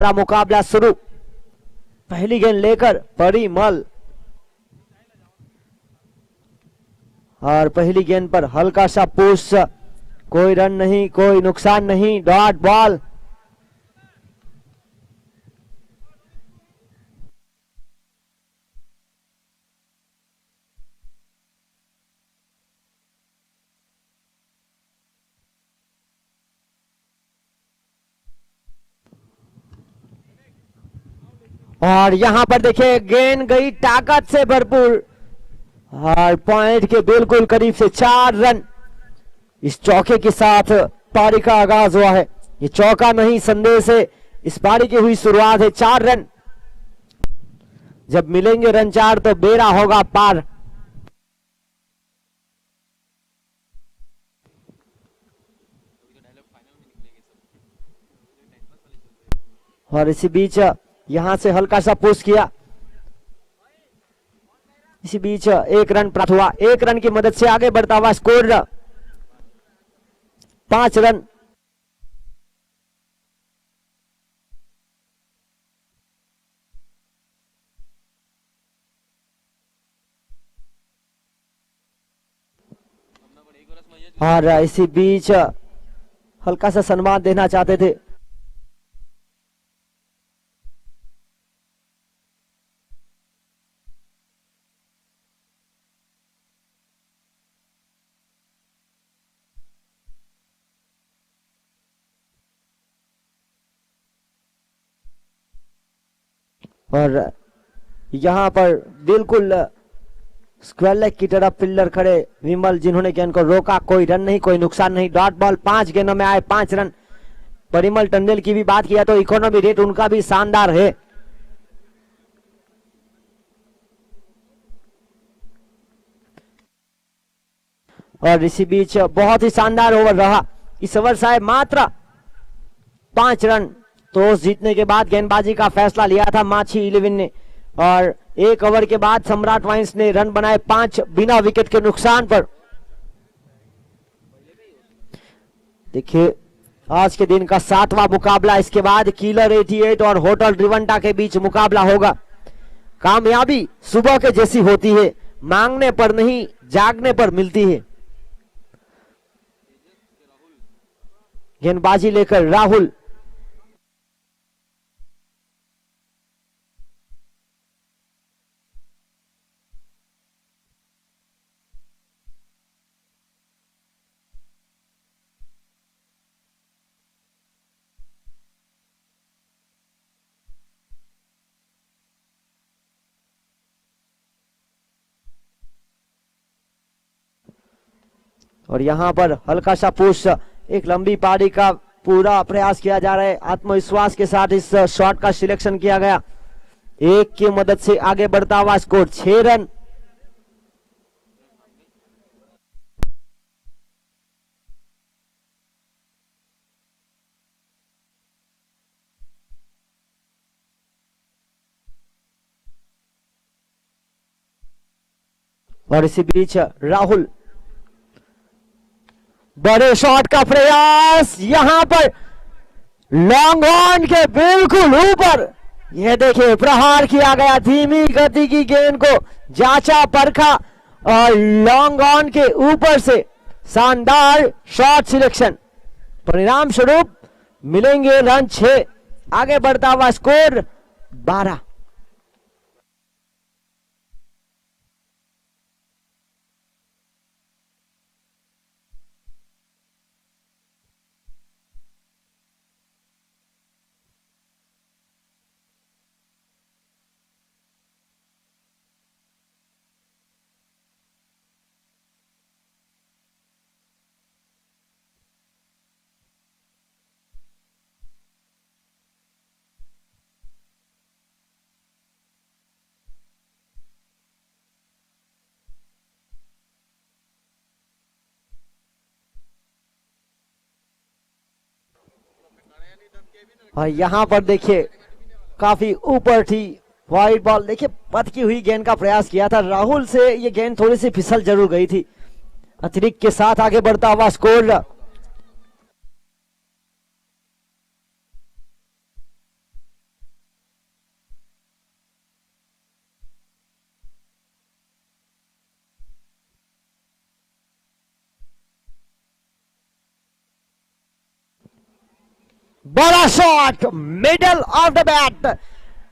मुकाबला शुरू। पहली गेंद लेकर परिमल और पहली गेंद पर हल्का सा पुश, कोई रन नहीं, कोई नुकसान नहीं, डॉट बॉल। और यहां पर देखिए गेंद गई ताकत से भरपूर और पॉइंट के बिल्कुल करीब से 4 रन इस चौके के साथ पारी का आगाज हुआ है। ये चौका नहीं, संदेश है, इस पारी की हुई शुरुआत है। 4 रन जब मिलेंगे रन 4 तो बेड़ा होगा पार। और इसी बीच यहां से हल्का सा पुश किया, इसी बीच 1 रन प्राप्त हुआ। 1 रन की मदद से आगे बढ़ता हुआ स्कोर 5 रन। और इसी बीच हल्का सा सम्मान देना चाहते थे। और यहां पर बिल्कुल स्क्वायर लेग की तरफ फील्डर खड़े विमल, जिन्होंने गेंद को रोका। कोई रन नहीं, कोई नुकसान नहीं, डॉट बॉल। 5 गेंदों में आए 5 रन। परिमल टंडेल की भी बात किया तो इकोनॉमी रेट उनका भी शानदार है। और इसी बीच बहुत ही शानदार ओवर रहा। इस ओवर शायद मात्र 5 रन टॉस जीतने के बाद गेंदबाजी का फैसला लिया था माछी 11 ने। और 1 ओवर के बाद सम्राट वाइन्स ने रन बनाए 5 बिना विकेट के नुकसान पर। देखिए आज के दिन का 7वां मुकाबला, इसके बाद किलर 88 और होटल रिवंटा के बीच मुकाबला होगा। कामयाबी सुबह के जैसी होती है, मांगने पर नहीं जागने पर मिलती है। गेंदबाजी लेकर राहुल, और यहां पर हल्का सा पुश, एक लंबी पारी का पूरा प्रयास किया जा रहा है। आत्मविश्वास के साथ इस शॉट का सिलेक्शन किया गया। 1 की मदद से आगे बढ़ता हुआ स्कोर 6 रन। और इसी बीच राहुल, बड़े शॉट का प्रयास, यहां पर लॉन्ग ऑन के बिल्कुल ऊपर। यह देखिए प्रहार किया गया, धीमी गति की गेंद को जांचा परखा और लॉन्ग ऑन के ऊपर से शानदार शॉट सिलेक्शन। परिणाम स्वरूप मिलेंगे रन 6, आगे बढ़ता हुआ स्कोर 12। और यहां पर देखिए काफी ऊपर थी वाइड बॉल। देखिए पटकी हुई गेंद का प्रयास किया था राहुल से, ये गेंद थोड़ी सी फिसल जरूर गई थी। अतिरिक्त के साथ आगे बढ़ता हुआ स्कोर बड़ा shot middle of the bat.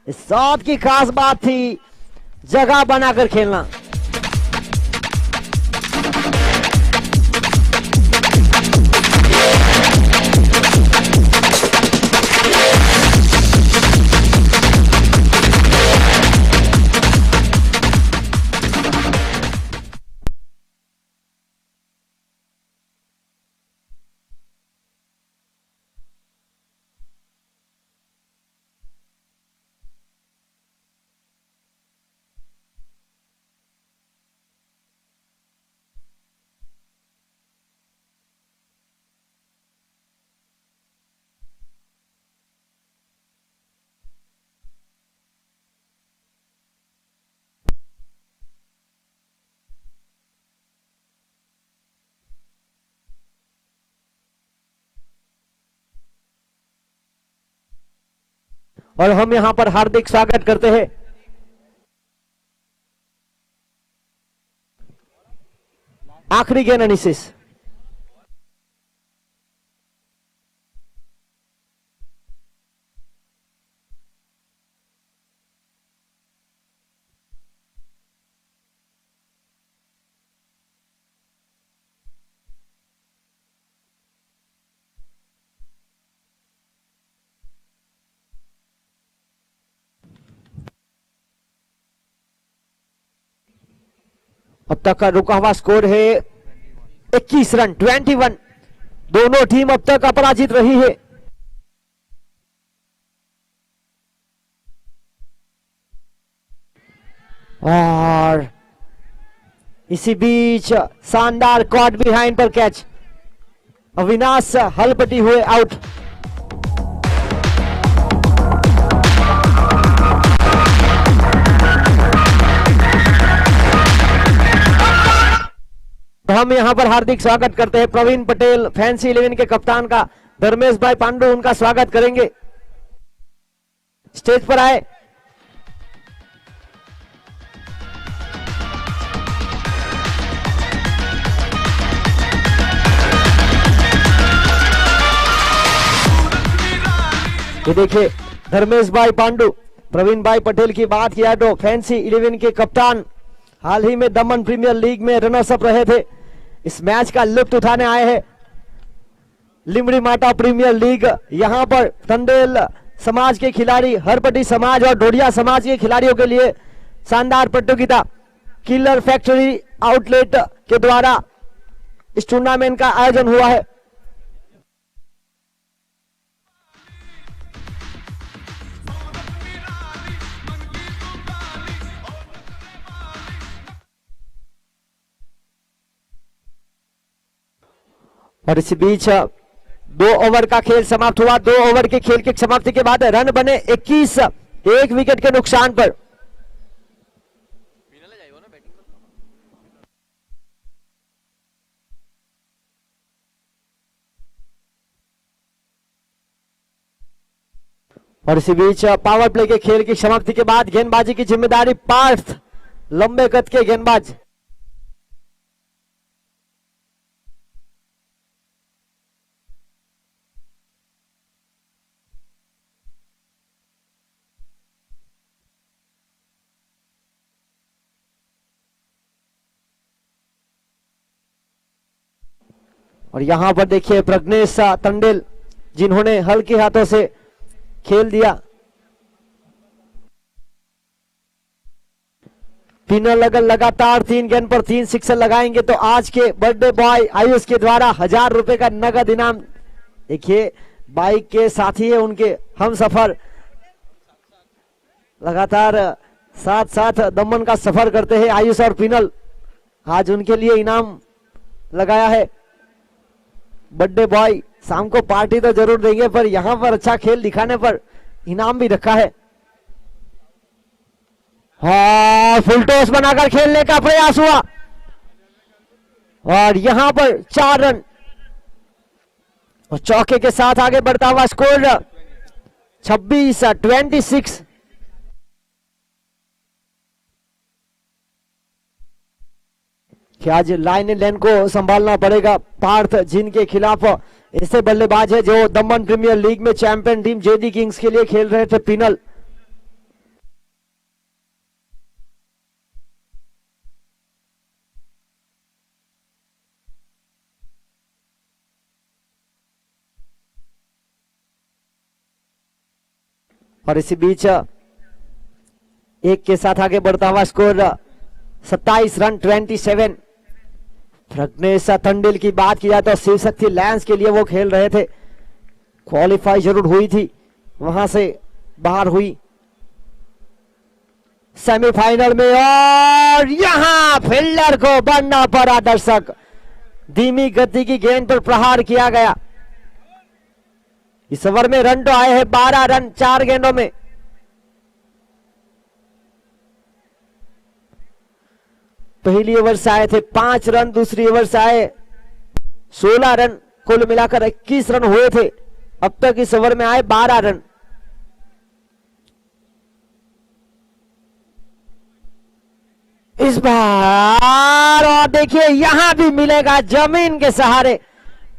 इस शॉट की खास बात थी जगह बनाकर खेलना। और हम यहां पर हार्दिक स्वागत करते हैं आखिरी गेंद एनालिसिस। अब तक का रुका हुआ स्कोर है 21 रन 21। दोनों टीम अब तक अपराजित रही है। और इसी बीच शानदार कॉट बिहाइंड पर कैच, अविनाश हलपटी हुए आउट। हम यहां पर हार्दिक स्वागत करते हैं प्रवीण पटेल फैंसी 11 के कप्तान का। धर्मेश भाई पांडु उनका स्वागत करेंगे, स्टेज पर आए। ये देखिए धर्मेश भाई पांडु, प्रवीण भाई पटेल की बात किया तो फैंसी 11 के कप्तान, हाल ही में दमन प्रीमियर लीग में रनर्स अप रहे थे। इस मैच का लुत्फ उठाने आए हैं लिमड़ी माटा प्रीमियर लीग। यहां पर तंडेल समाज के खिलाड़ी, हरपटी समाज और डोडिया समाज के खिलाड़ियों के लिए शानदार प्रतियोगिता किलर फैक्ट्री आउटलेट के द्वारा इस टूर्नामेंट का आयोजन हुआ है। और इसी बीच 2 ओवर का खेल समाप्त हुआ। 2 ओवर के खेल की समाप्ति के बाद रन बने 21, 1 विकेट के नुकसान पर। और इसी बीच पावर प्ले के खेल की समाप्ति के बाद गेंदबाजी की जिम्मेदारी पार्थ, लंबे कद के गेंदबाज। और यहां पर देखिए प्रज्ञेश तंडेल, जिन्होंने हल्के हाथों से खेल दिया। पिनल अगर लगातार 3 गेंद पर 3 सिक्सर लगाएंगे तो आज के बर्थडे बॉय आयुष के द्वारा 1000 रुपए का नगद इनाम। देखिए बाइक के साथी है उनके हम सफर, लगातार साथ साथ दमन का सफर करते हैं आयुष और पिनल। आज उनके लिए इनाम लगाया है बर्थडे बॉय। शाम को पार्टी तो जरूर देंगे, पर यहां पर अच्छा खेल दिखाने पर इनाम भी रखा है। हाँ, फुल टॉस बनाकर खेलने का प्रयास हुआ और यहां पर 4 रन और चौके के साथ आगे बढ़ता हुआ स्कोर 26-26। कि आज लाइन लेन को संभालना पड़ेगा पार्थ, जिनके खिलाफ ऐसे बल्लेबाज है जो दमन प्रीमियर लीग में चैंपियन टीम जेडी किंग्स के लिए खेल रहे थे। पिनल और इसी बीच एक के साथ आगे बढ़ता हुआ स्कोर 27 रन 27। प्रज्ञेश तंडिल की बात की जाए तो शिव शक्ति लायंस के लिए वो खेल रहे थे। क्वालिफाई जरूर हुई थी, वहां से बाहर हुई सेमीफाइनल में और यहां फील्डर को बनना पड़ा। दर्शक, धीमी गति की गेंद पर प्रहार किया गया। इस ओवर में रन तो आए हैं 12 रन 4 गेंदों में। पहली ओवर से आए थे 5 रन, दूसरी ओवर से आए 16 रन, कुल मिलाकर 21 रन हुए थे। अब तक इस ओवर में आए 12 रन। इस बार और देखिए यहां भी मिलेगा जमीन के सहारे।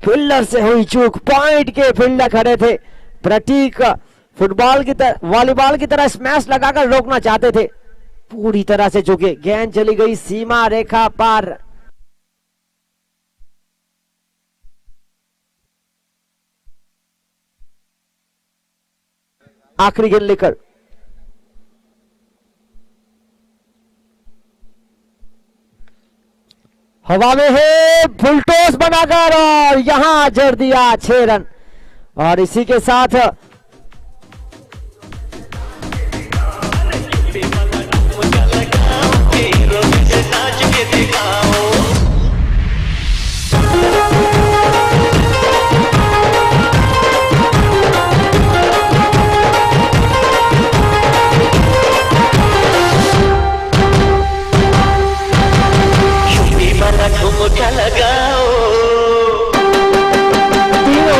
फील्डर से हुई चूक, पॉइंट के फील्डर खड़े थे। प्रतीक फुटबॉल की तरह, वॉलीबॉल की तरह स्मैश लगाकर रोकना चाहते थे, पूरी तरह से चूके। गेंद चली गई सीमा रेखा पार। आखिरी गेंद लेकर हवा में है, फुलटॉस बनाकर और यहां जड़ दिया 6 रन। और इसी के साथ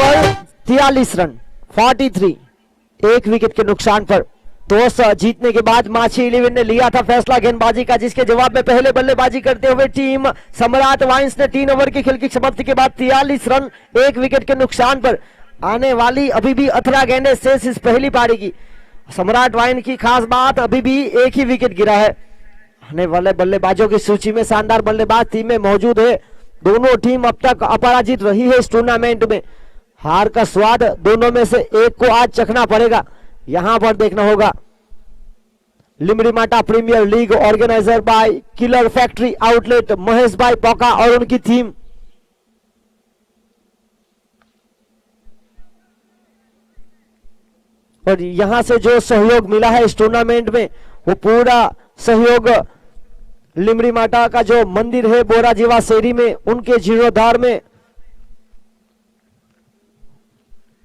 ओवर 43 रन 43, एक विकेट के नुकसान पर टॉस जीतने के बाद माछी 11 ने लिया था फैसला गेंदबाजी का, जिसके जवाब में पहले बल्लेबाजी करते हुए टीम सम्राट वाइन्स ने 3 ओवर की खेल की समाप्ति के बाद 43 रन एक विकेट के नुकसान पर आने वाली अभी भी 18 गेंदें शेष इस पहली पारी की। सम्राट वाइन की खास बात, अभी भी एक ही विकेट गिरा है। आने वाले बल्लेबाजों की सूची में शानदार बल्लेबाज टीम में मौजूद है। दोनों टीम अब तक अपराजित रही है इस टूर्नामेंट में। हार का स्वाद दोनों में से एक को आज चखना पड़ेगा, यहां पर देखना होगा। Limdimata premier league organiser by killer factory outlet Mahesh bhai Poka और उनकी टीम। और यहां से जो सहयोग मिला है इस टूर्नामेंट में, वो पूरा सहयोग लिमड़ीमाटा का जो मंदिर है बोराजीवा शेरी में, उनके जीर्णोद्धार में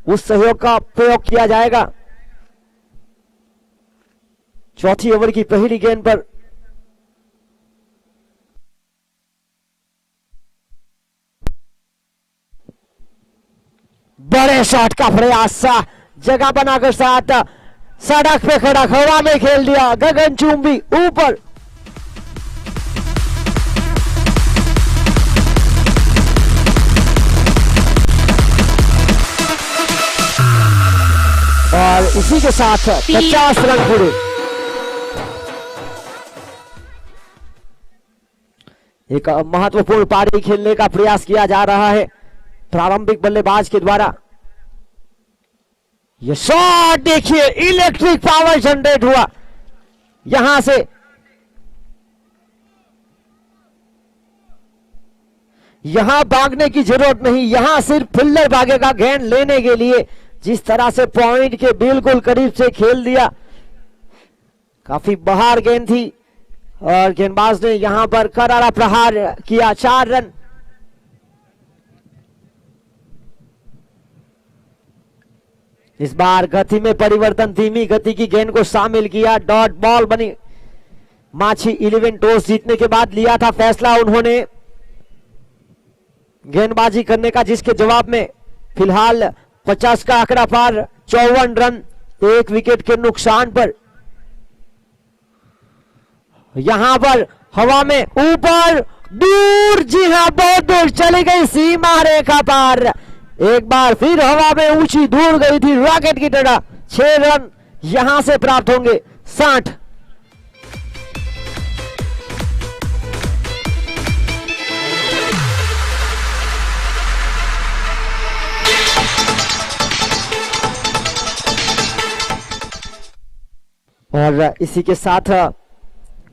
उस सहयोग का प्रयोग किया जाएगा। चौथी ओवर की पहली गेंद पर बड़े शॉट का प्रयास, जगह बनाकर साथ सड़क पे खड़ा हवा में खेल दिया, गगनचुंबी ऊपर। और इसी के साथ 50 रन पूरे। एक महत्वपूर्ण पारी खेलने का प्रयास किया जा रहा है प्रारंभिक बल्लेबाज के द्वारा। ये शॉट देखिए, इलेक्ट्रिक पावर जनरेट हुआ यहां से। यहां भागने की जरूरत नहीं, यहां सिर्फ फील्डर भागेगा गेंद लेने के लिए। जिस तरह से पॉइंट के बिल्कुल करीब से खेल दिया, काफी बाहर गेंद थी और गेंदबाज ने यहां पर करारा प्रहार किया। 4 रन। इस बार गति में परिवर्तन, धीमी गति की गेंद को शामिल किया, डॉट बॉल बनी। माछी 11 टॉस जीतने के बाद लिया था फैसला उन्होंने गेंदबाजी करने का, जिसके जवाब में फिलहाल 50 का आंकड़ा पार, 54 रन एक विकेट के नुकसान पर। यहां पर हवा में ऊपर दूर, जी हां बहुत दूर चली गई सीमा रेखा पार। एक बार फिर हवा में ऊंची दूर गई थी रॉकेट की तरह। 6 रन यहां से प्राप्त होंगे। 60। और इसी के साथ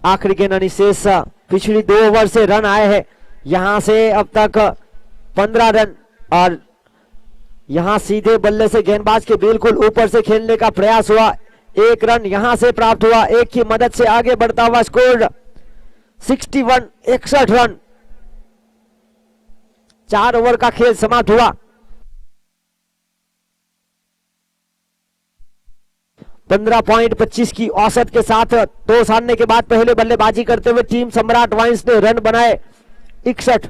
आखिरी गेंद शेष पिछली 2 ओवर से रन आए हैं। यहां से अब तक 15 रन और यहां सीधे बल्ले से गेंदबाज के बिल्कुल ऊपर से खेलने का प्रयास हुआ। 1 रन यहां से प्राप्त हुआ। एक की मदद से आगे बढ़ता हुआ स्कोर 61 61 रन। 4 ओवर का खेल समाप्त हुआ। 15.25 की औसत के साथ टॉस हारने के बाद पहले बल्लेबाजी करते हुए टीम सम्राट वाइन्स ने रन बनाए 61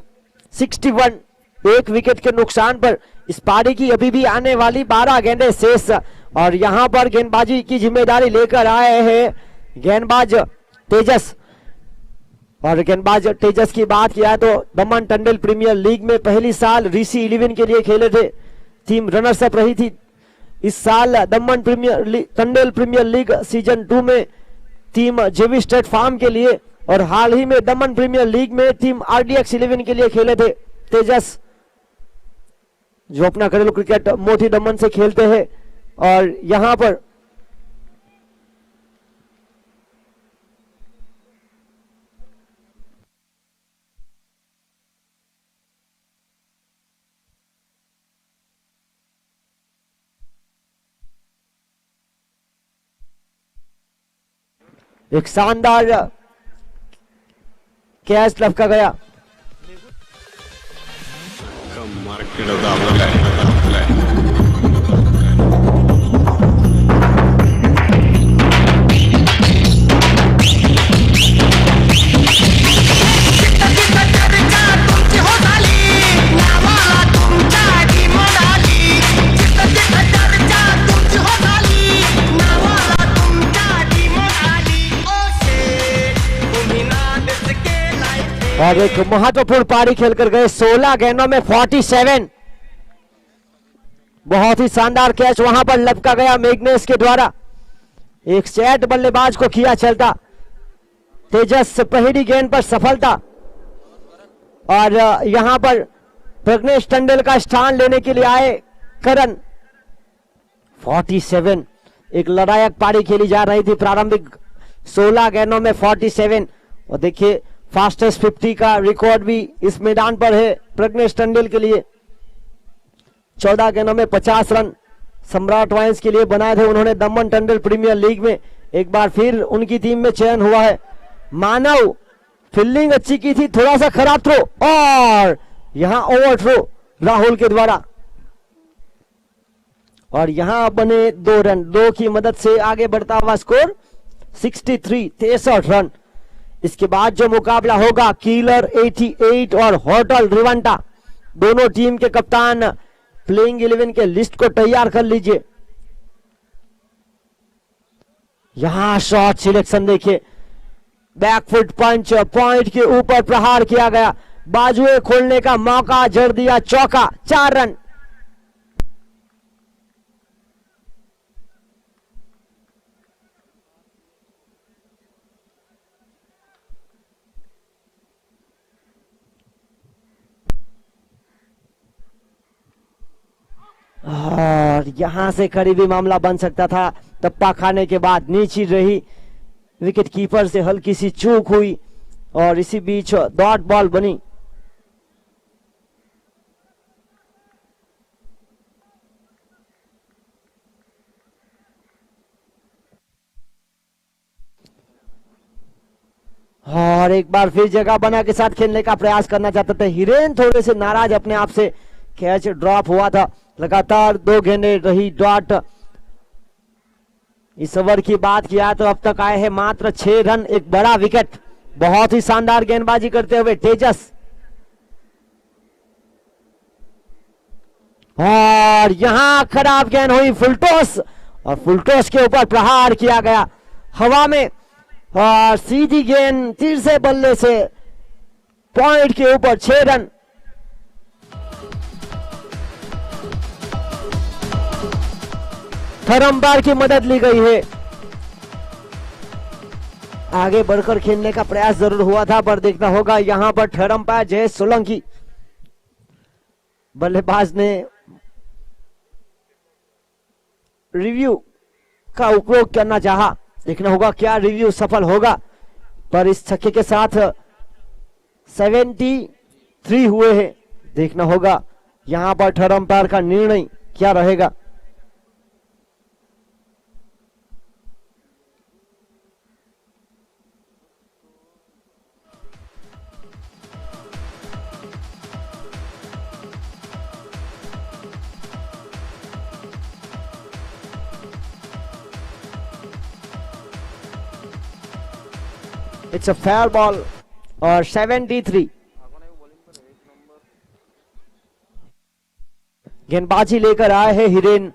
61। 1 विकेट के नुकसान पर इस पारी की अभी भी आने वाली 12 गेंदें शेष। और यहां पर गेंदबाजी की जिम्मेदारी लेकर आए हैं गेंदबाज तेजस। और गेंदबाज तेजस की बात किया तो दमन टंडल प्रीमियर लीग में पहली साल ऋषि 11 के लिए खेले थे। टीम रनर्स अप रही थी। इस साल दमन टंडल प्रीमियर लीग सीजन 2 में टीम जेवी स्टेट फार्म के लिए और हाल ही में दमन प्रीमियर लीग में टीम RDX 11 के लिए खेले थे। तेजस जो अपना घरेलू क्रिकेट मोती दमन से खेलते हैं और यहां पर एक शानदार कैच लपका गया। और एक महत्वपूर्ण पारी खेलकर गए 16 गेंदों में 47। बहुत ही शानदार कैच वहां पर लपका गया मैग्नेस के द्वारा। एक सेट बल्लेबाज को किया चलता। तेजस पहली गेंद पर सफलता और यहां पर प्रज्ञेश टंडल का स्थान लेने के लिए आए करण। 47 एक लड़ायक पारी खेली जा रही थी। प्रारंभिक 16 गेंदों में 47। और देखिए फास्टेस्ट 50 का रिकॉर्ड भी इस मैदान पर है प्रज्ञेश टंडल के लिए। 14 गेंदों में 50 रन सम्राट वाइन्स के लिए बनाए थे उन्होंने दमन टंडल प्रीमियर लीग में। एक बार फिर उनकी टीम में चयन हुआ है। मानव फील्डिंग अच्छी की थी, थोड़ा सा खराब थ्रो और यहां ओवर थ्रो राहुल के द्वारा। और यहां बने 2 रन। 2 की मदद से आगे बढ़ता हुआ स्कोर 63 63 रन। इसके बाद जो मुकाबला होगा कीलर 88 और होटल रिवांटा। दोनों टीम के कप्तान प्लेइंग 11 के लिस्ट को तैयार कर लीजिए। यहां शॉट सिलेक्शन देखिए। बैकफुट पंच पॉइंट के ऊपर प्रहार किया गया। बाजुए खोलने का मौका जड़ दिया चौका। 4 रन। और यहां से करीबी मामला बन सकता था। टप्पा खाने के बाद नीचे रही विकेट कीपर से हल्की सी चूक हुई और इसी बीच डॉट बॉल बनी। और एक बार फिर जगह बना के साथ खेलने का प्रयास करना चाहते थे हिरेन। थोड़े से नाराज अपने आप से। कैच ड्रॉप हुआ था। लगातार 2 गेंदें रही डॉट। इस ओवर की बात किया तो अब तक आए हैं मात्र 6 रन। एक बड़ा विकेट। बहुत ही शानदार गेंदबाजी करते हुए तेजस। और यहां खराब गेंद हुई फुलटॉस और फुलटॉस के ऊपर प्रहार किया गया हवा में और सीधी गेंद तीसरे बल्ले से पॉइंट के ऊपर 6 रन। थर्ड अंपायर की मदद ली गई है। आगे बढ़कर खेलने का प्रयास जरूर हुआ था, पर देखना होगा यहां पर थर्ड अंपायर जयेश सोलंकी। बल्लेबाज ने रिव्यू का उपयोग करना चाहा, देखना होगा क्या रिव्यू सफल होगा, पर इस छक्के के साथ 73 हुए हैं। देखना होगा यहां पर थर्ड अंपायर का निर्णय क्या रहेगा। इट्स अ फेयर बॉल और 73। गेंदबाजी लेकर आए हैं हिरेन।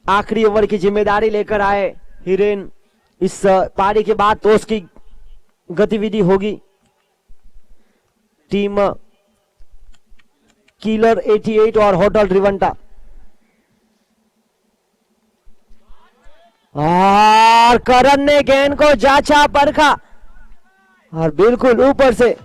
आखिरी ओवर की जिम्मेदारी लेकर आए हिरेन। इस पारी के बाद तो उसकी गतिविधि होगी। टीम किलर 88 और होटल रिवंटा। और करण ने गेंद को जांचा परखा और बिल्कुल ऊपर से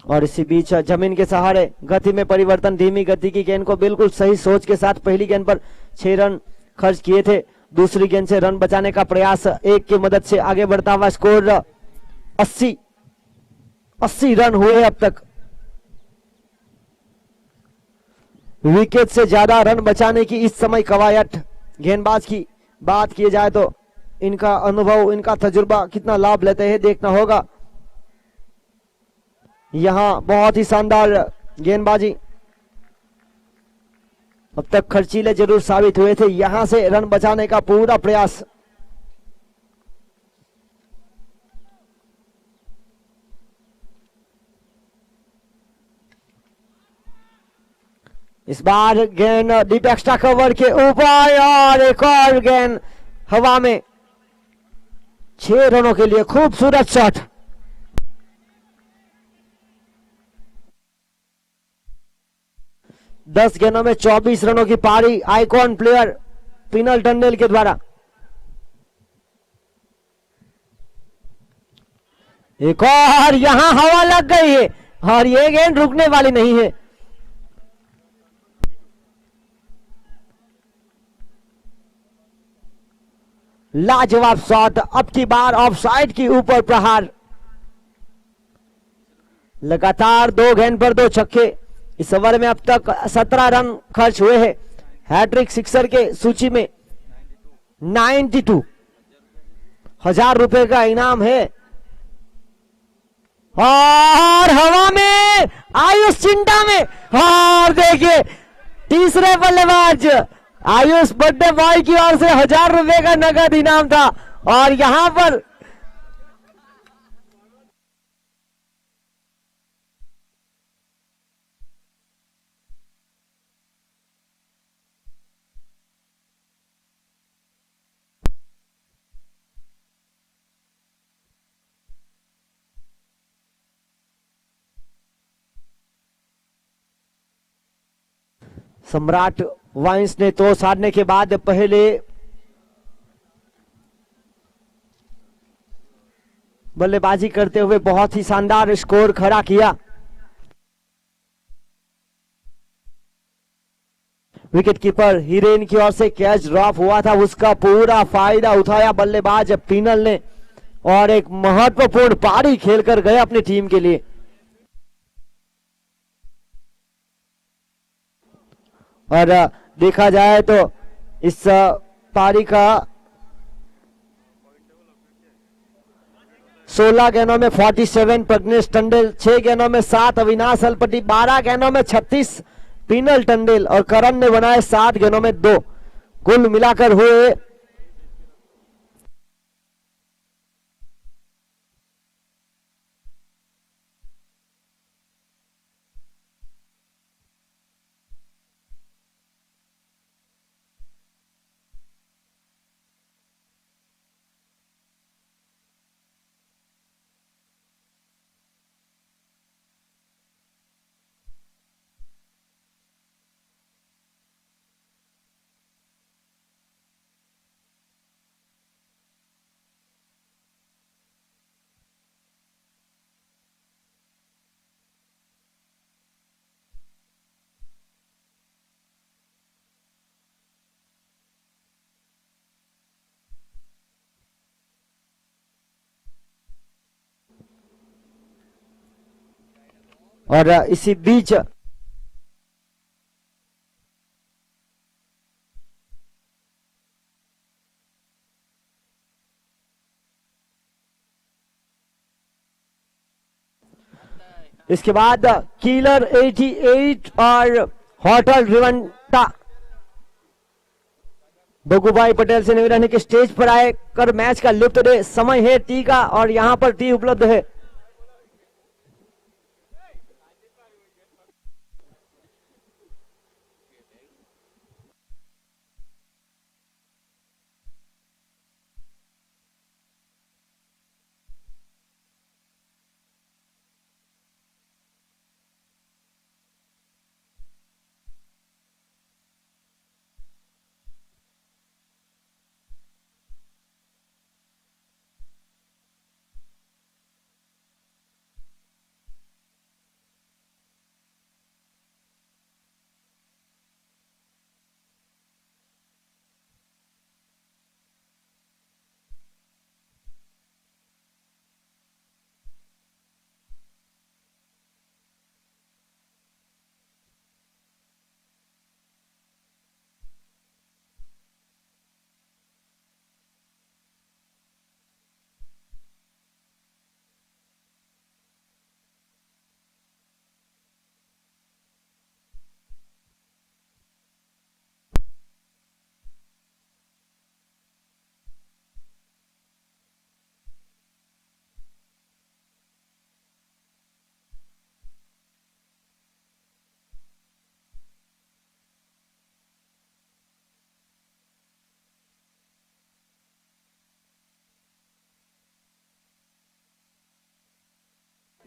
और इसी बीच जमीन के सहारे गति में परिवर्तन, धीमी गति की गेंद को बिल्कुल सही सोच के साथ पहली गेंद पर 6 रन खर्च किए थे। दूसरी गेंद से रन बचाने का प्रयास, एक की मदद से आगे बढ़ता हुआ स्कोर 80 रन हुए अब तक। विकेट से ज्यादा रन बचाने की इस समय कवायद गेंदबाज की बात की जाए तो इनका अनुभव, इनका तजुर्बा कितना लाभ लेते हैं देखना होगा। यहां बहुत ही शानदार गेंदबाजी, अब तक खर्चीले जरूर साबित हुए थे। यहां से रन बचाने का पूरा प्रयास। इस बार गेंद डीप एक्स्ट्रा कवर के ऊपर और एक और गेंद हवा में 6 रनों के लिए खूबसूरत शॉट। दस गेंदों में 24 रनों की पारी आइकॉन प्लेयर पिनल टंडेल के द्वारा। एक और यहां हवा लग गई है और ये गेंद रुकने वाली नहीं है। लाजवाब शॉट, अब की बार ऑफसाइड की ऊपर प्रहार। लगातार 2 गेंद पर 2 छक्के। इस ओवर में अब तक 17 रन खर्च हुए हैं। हैट्रिक सिक्सर के सूची में 92,000 रुपए का इनाम है। और हवा में आयुष चिंता में, और देखिए तीसरे बल्लेबाज आयुष बर्थडे बॉय की ओर से 1000 रुपए का नगद इनाम था। और यहां पर सम्राट वाइंस ने टॉस हारने के बाद पहले बल्लेबाजी करते हुए बहुत ही शानदार स्कोर खड़ा किया। विकेट कीपर हिरेन की ओर से कैच ड्रॉप हुआ था, उसका पूरा फायदा उठाया बल्लेबाज पिनल ने और एक महत्वपूर्ण पारी खेलकर गए अपनी टीम के लिए। और देखा जाए तो इस पारी का 16 गेंदों में 47 प्रज्ञेश टंडेल, 6 गेंदों में 7 अविनाश हलपति, 12 गेंदों में 36 पिनल टंडेल और करण ने बनाए 7 गेंदों में 2। कुल मिलाकर हुए और इसी बीच इसके बाद किलर 88 और होटल रिवंटा बगुभाई पटेल से निवेदन है कि स्टेज पर आए कर मैच का लुत्फ दे। समय है टी का और यहां पर टी उपलब्ध है।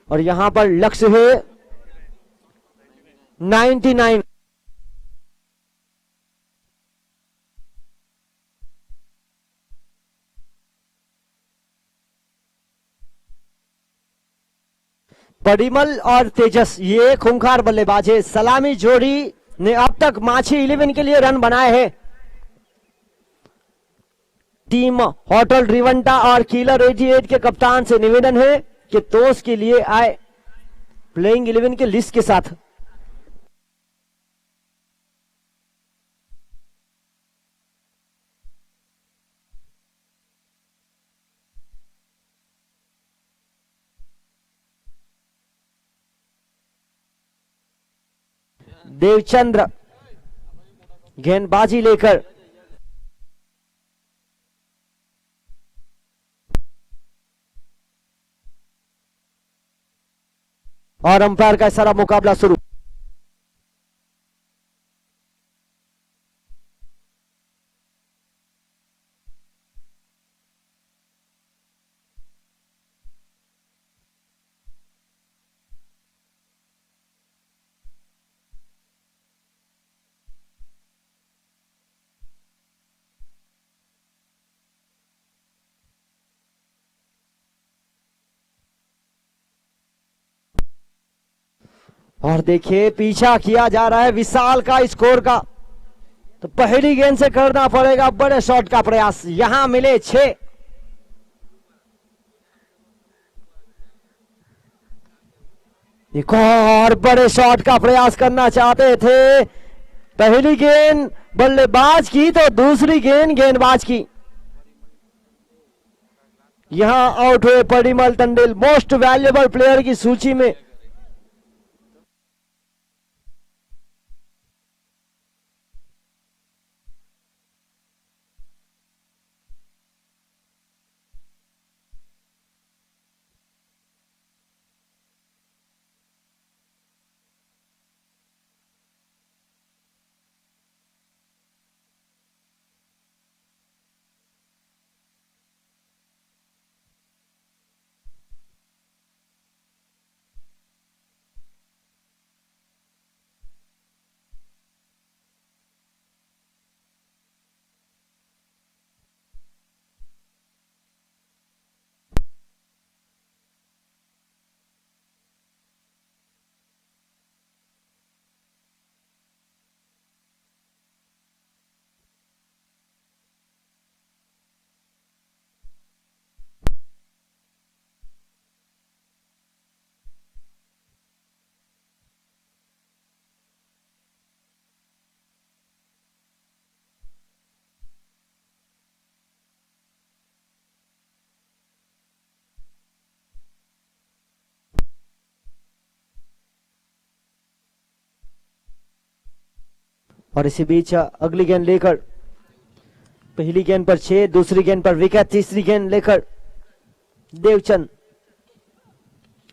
और यहां पर लक्ष्य है 99। परिमल और तेजस ये खूंखार बल्लेबाज है। सलामी जोड़ी ने अब तक माछी 11 के लिए रन बनाए हैं। टीम होटल रिवंटा और किलर 88 के कप्तान से निवेदन है कि टॉस के लिए आए प्लेइंग 11 के लिस्ट के साथ। देवचंद्र गेंदबाजी लेकर और अंपायर का सारा मुकाबला शुरू। और देखिए पीछा किया जा रहा है विशाल का स्कोर का, तो पहली गेंद से करना पड़ेगा बड़े शॉट का प्रयास। यहां मिले 6। एक और बड़े शॉट का प्रयास करना चाहते थे। पहली गेंद बल्लेबाज की तो दूसरी गेंद गेंदबाज की। यहां आउट हुए परिमल तंडेल, मोस्ट वैल्यूएबल प्लेयर की सूची में। और इसी बीच अगली गेंद लेकर, पहली गेंद पर 6, दूसरी गेंद पर विकेट, तीसरी गेंद लेकर देवचंद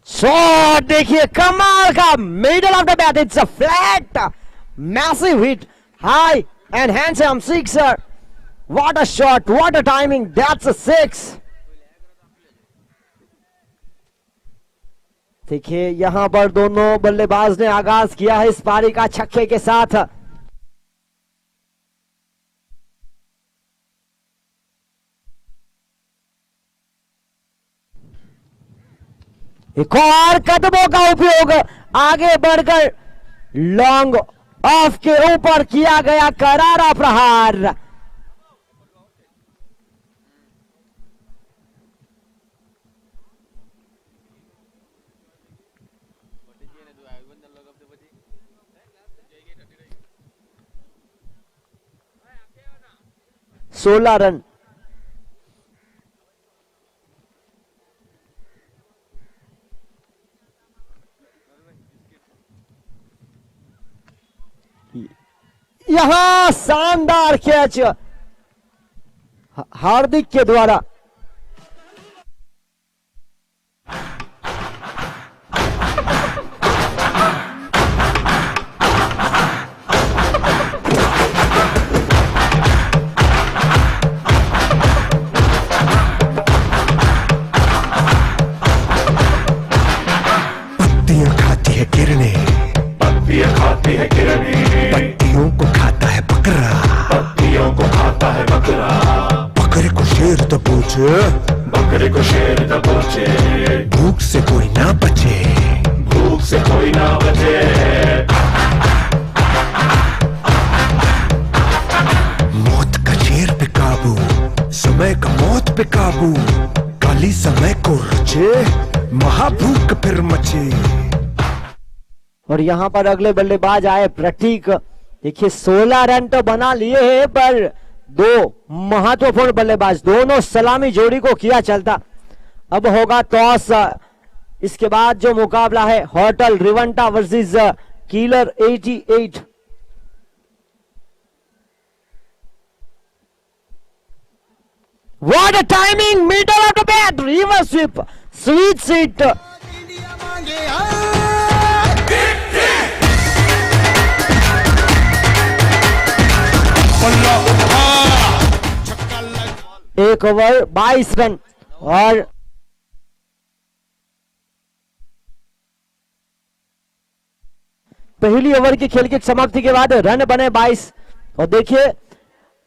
शॉट। देखिए कमाल का middle of the bat, it's a flat massive hit, high and handsome sixer. What a shot, what a timing, that's a 6। देखिए यहां पर दोनों बल्लेबाज ने आगाज किया है इस पारी का छक्के के साथ। एक और कदमों का उपयोग, आगे बढ़कर लॉन्ग ऑफ के ऊपर किया गया करारा प्रहार। सोलह रन। यहां शानदार कैच हार्दिक के द्वारा। पत्तियां खाती है किरणें, पत्तियां खाती है किरणें, पत्तियों को खाता है बकरा, पत्तियों को खाता है बकरा, बकरे को शेर दबोचे, बकरे को शेर दबोचे, भूख से कोई ना बचे, भूख से कोई ना बचे। मौत का शेर पे काबू, समय का मौत पे काबू, काली समय को रचे, महाभूख फिर मचे। और यहां पर अगले बल्लेबाज आए प्रतीक। देखिए 16 रन तो बना लिए हैं, पर दो महत्वपूर्ण बल्लेबाज, दोनों सलामी जोड़ी को किया चलता। अब होगा टॉस। इसके बाद जो मुकाबला है hotel Rivanta versus killer 88। What a timing, middle of the bat, reverse sweep, sweet seat. एक ओवर 22 रन। और पहली ओवर की खेल की समाप्ति के बाद रन बने 22। और देखिए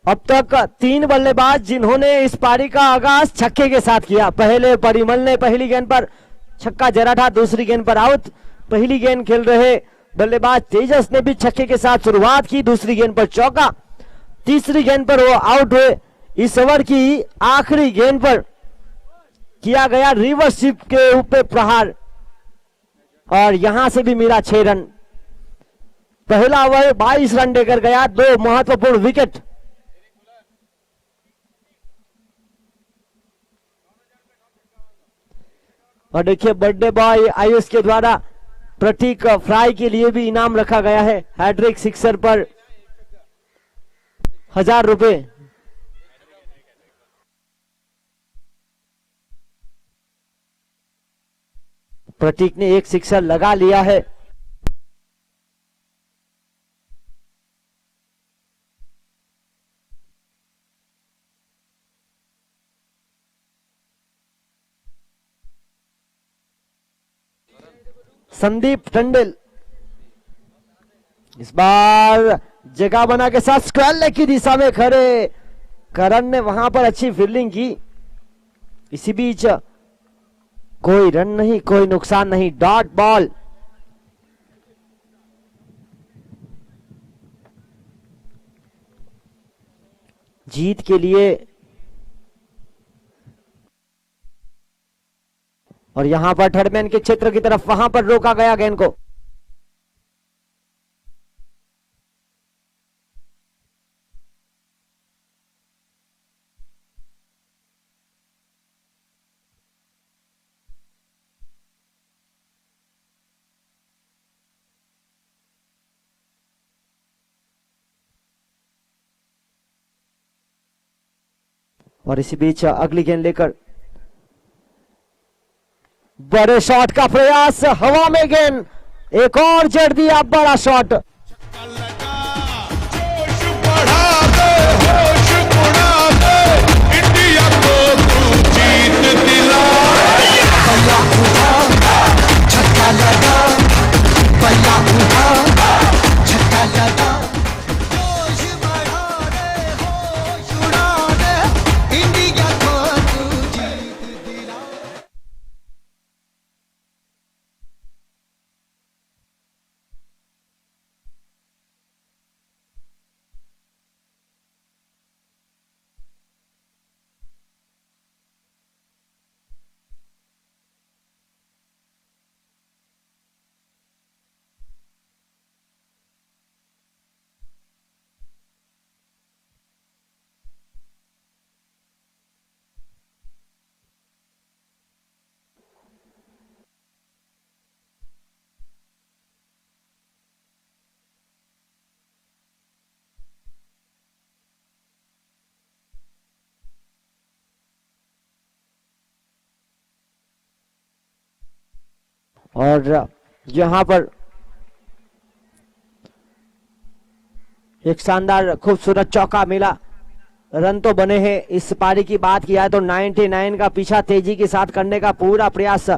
अब तक 3 बल्लेबाज जिन्होंने इस पारी का आगाज छक्के के साथ किया। पहले परिमल ने पहली गेंद पर छक्का जड़ा था, दूसरी गेंद पर आउट। पहली गेंद खेल रहे बल्लेबाज तेजस ने भी छक्के के साथ शुरुआत की, दूसरी गेंद पर चौका, तीसरी गेंद पर वो आउट हुए। इस ओवर की आखिरी गेंद पर किया गया रिवर्स स्वीप के ऊपर प्रहार और यहां से भी मिला 6 रन। पहला ओवर 22 रन देकर गया, 2 महत्वपूर्ण विकेट। और देखिए बर्थडे बॉय आयुष के द्वारा प्रतीक फ्राई के लिए भी इनाम रखा गया है। हैट्रिक सिक्सर पर 1000 रुपए। प्रतीक ने एक सिक्सर लगा लिया है। संदीप टंडेल इस बार जगह बना के साथ स्क्वायर लेग की दिशा में खड़े। करण ने वहां पर अच्छी फील्डिंग की। इसी बीच कोई रन नहीं, कोई नुकसान नहीं, डॉट बॉल। जीत के लिए और यहां पर थर्ड मैन के क्षेत्र की तरफ वहां पर रोका गया गेंद को। और इसी बीच अगली गेंद लेकर बड़े शॉट का प्रयास, हवा में गेंद, एक और जड़ दिया बड़ा शॉट। इंडिया को तू जीत दिला। छक्का लगा, बल्ला उठा, छक्का लगा। जोश बढ़ा दे, होश उड़ा दे, इंडिया को तू जीत दिला। और यहां पर एक शानदार खूबसूरत चौका मिला। रन तो बने हैं। इस पारी की बात किया तो 99 का पीछा तेजी के साथ करने का पूरा प्रयास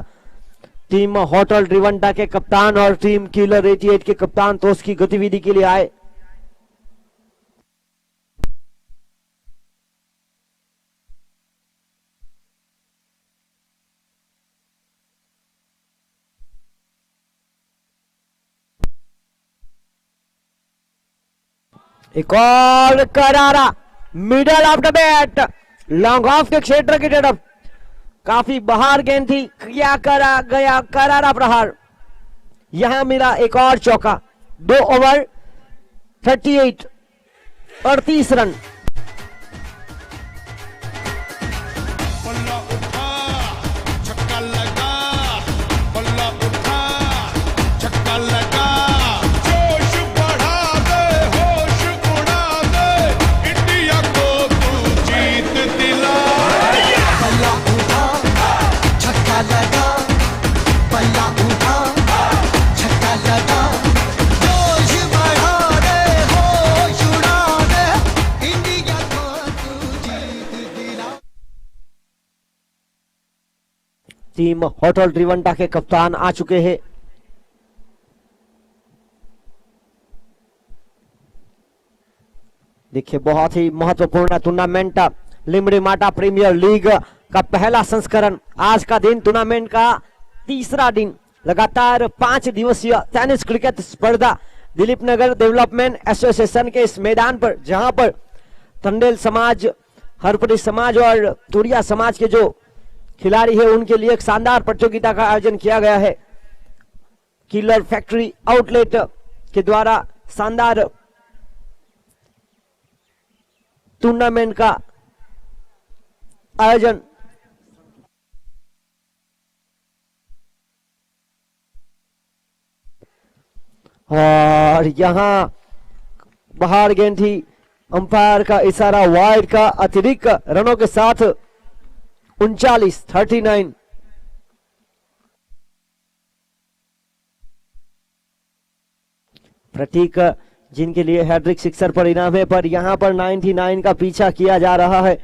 टीम होटल रिवंटा के कप्तान और टीम किलर 88 के कप्तान तो उसकी गतिविधि के लिए आए। एक और करारा middle of the bat, long off के क्षेत्र की तरफ काफी बाहर गेंद थी, क्या करा गया करारा प्रहार। यहां मिला एक और चौका। 2 ओवर 38 रन। बल्ला उठा, छक्का लगा, बल्ला उठा, छक्का लगा। जोश बढ़ा दे, होश उड़ा दे, इंडिया को तू जीत दिला। बल्ला उठा, छक्का लगा, बल्ला उठा, छक्का लगा। जोश बढ़ा दे, होश उड़ा दे, इंडिया को तू जीत दिला। टीम होटल रिवंटा के कप्तान आ चुके हैं। देखिए बहुत ही महत्वपूर्ण टूर्नामेंट लिमड़ी माटा प्रीमियर लीग का पहला संस्करण। आज का दिन टूर्नामेंट का तीसरा दिन। लगातार 5 दिवसीय टेनिस क्रिकेट स्पर्धा दिलीप नगर डेवलपमेंट एसोसिएशन के इस मैदान पर, जहां पर टंडेल समाज, हरपरी समाज और तुरिया समाज के जो खिलाड़ी है उनके लिए एक शानदार प्रतियोगिता का आयोजन किया गया है। किलर फैक्ट्री आउटलेट के द्वारा शानदार टूर्नामेंट का आयोजन और यहां बाहर गेंद थी, अंपायर का इशारा वाइड का, अतिरिक्त रनों के साथ 39 प्रतीक जिनके लिए हैट्रिक सिक्सर परिणाम है, पर यहां पर 99 का पीछा किया जा रहा है।